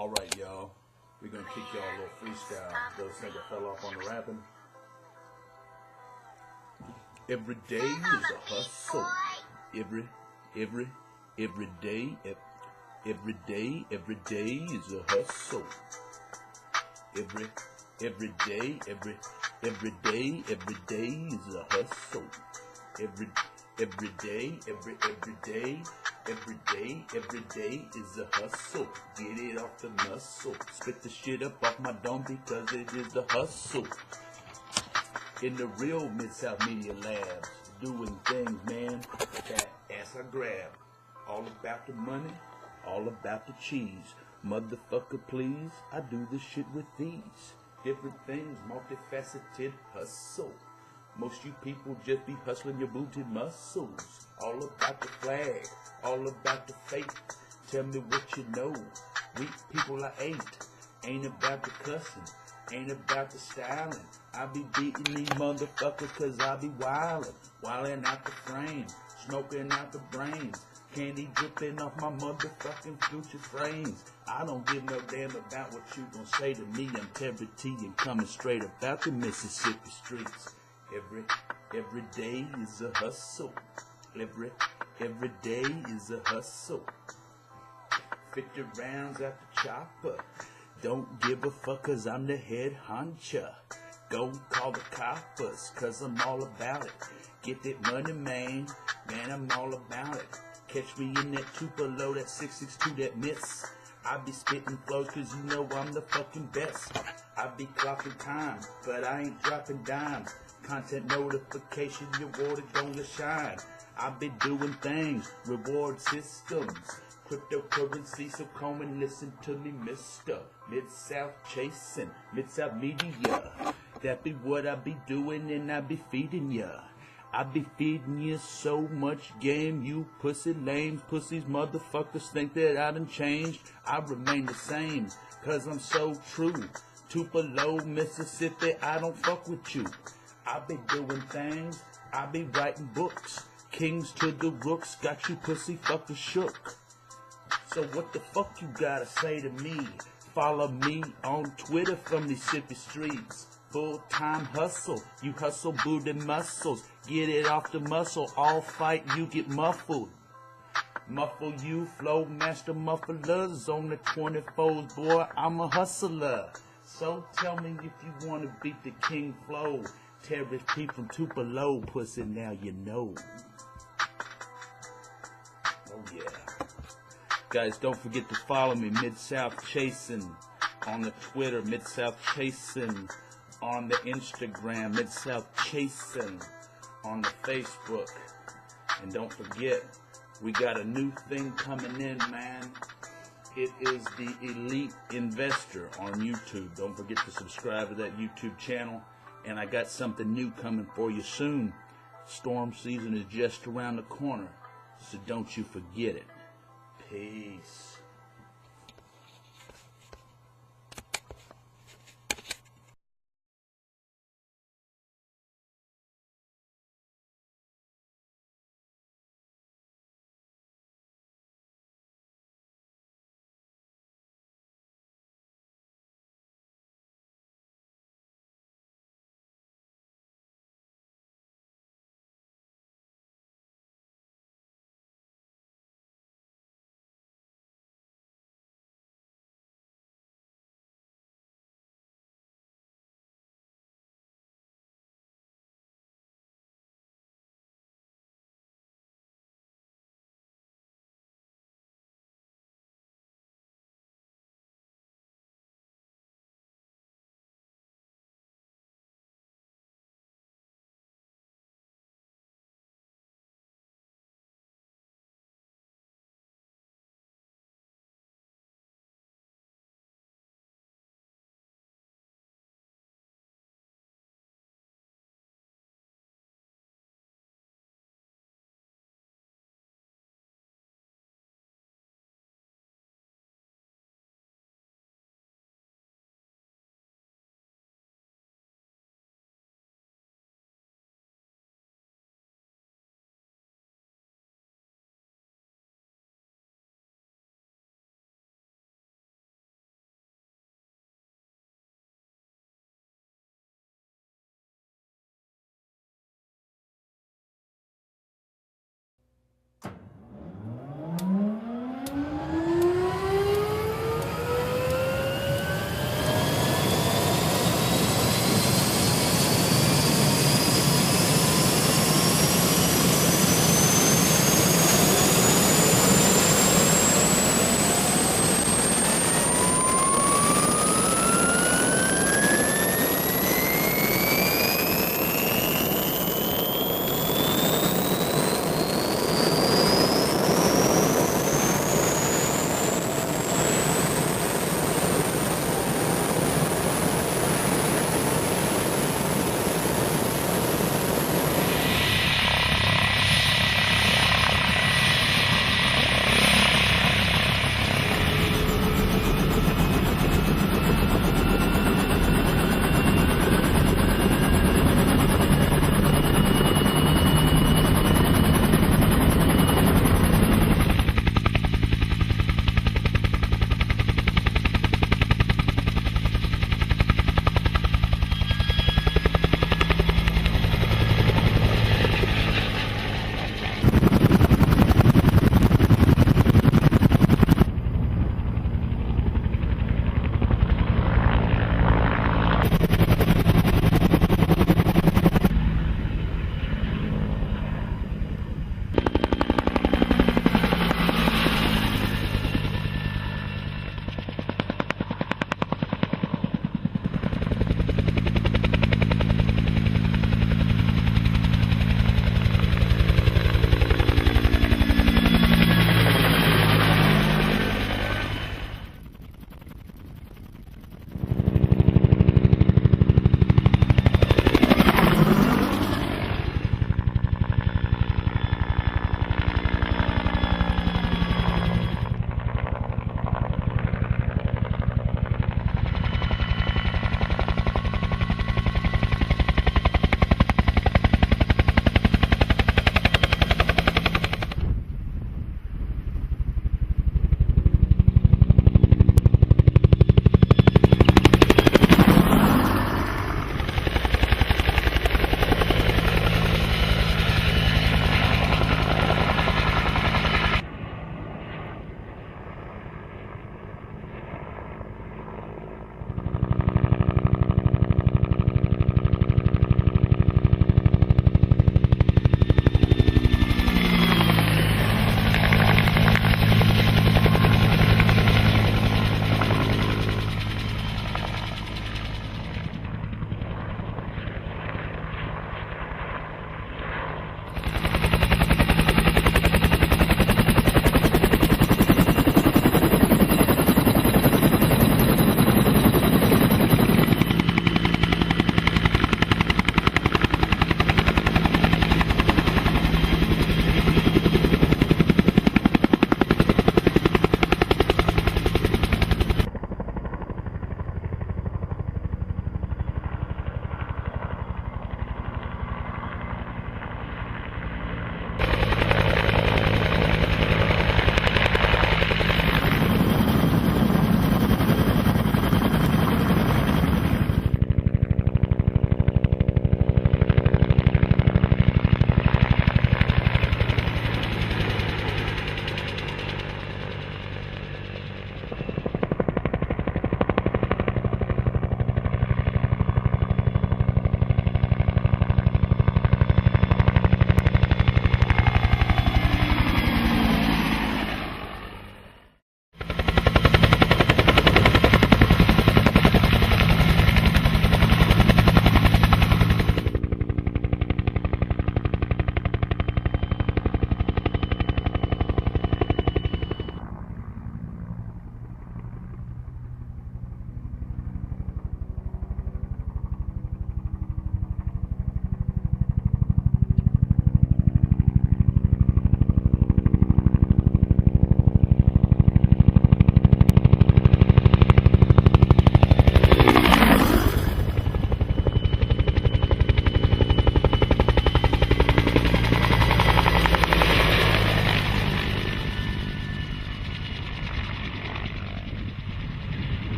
Alright, y'all. We're gonna kick y'all a little freestyle. Those think I fell off on the rapping. Every day is a hustle. Every day is a hustle. Every day is a hustle. Every day is a hustle. Get it off the muscle. Spit the shit up off my dome because it is the hustle. In the real Mid-South Media Labs, doing things, man, that ass I grab. All about the money, all about the cheese. Motherfucker, please, I do this shit with these. Different things, multifaceted hustle. Most you people just be hustling your booty muscles. All about the flag, all about the fate. Tell me what you know. Weak people I ain't about the cussing, ain't about the styling. I be beating these motherfuckers cause I be wildin' out the frame, smoking out the brains. Candy dripping off my motherfucking future frames. I don't give no damn about what you gon' say to me. I'm Terry T and coming straight about the Mississippi streets. Every day is a hustle. Every day is a hustle. 50 rounds at the chopper. Don't give a fuck cause I'm the head honcho. Go call the coppers cause I'm all about it. Get that money, man, I'm all about it. Catch me in that Tupelo, that 662, that miss. I be spitting flows cause you know I'm the fucking best. I be clocking time, but I ain't dropping dimes. Content notification, your water gonna shine. I be doing things, reward systems, cryptocurrency, so come and listen to me, Mr. Mid-South chasing, Mid-South Media. That be what I be doing and I be feeding ya. I be feeding you so much game, you pussy lames, pussies motherfuckers think that I done changed. I remain the same, cause I'm so true. Tupelo, Mississippi, I don't fuck with you. I be doing things, I be writing books. Kings to the rooks, got you pussy fuckers shook. So what the fuck you gotta say to me? Follow me on Twitter from these Mississippi streets. Full-time hustle, you hustle booty muscles. Get it off the muscle, all fight you get muffled. Muffle you, flow master mufflers on the 24s, boy, I'm a hustler. So tell me if you wanna beat the king flow. Terrorist P from Tupelo, pussy, now you know. Oh yeah. Guys, don't forget to follow me, Mid-South Chasing, on the Twitter, Mid-South Chasing, on the Instagram, Mid-South Chasing, on the Facebook. And don't forget, we got a new thing coming in, man. It is the Elite Investor on YouTube. Don't forget to subscribe to that YouTube channel. And I got something new coming for you soon. Storm season is just around the corner, so don't you forget it. Peace.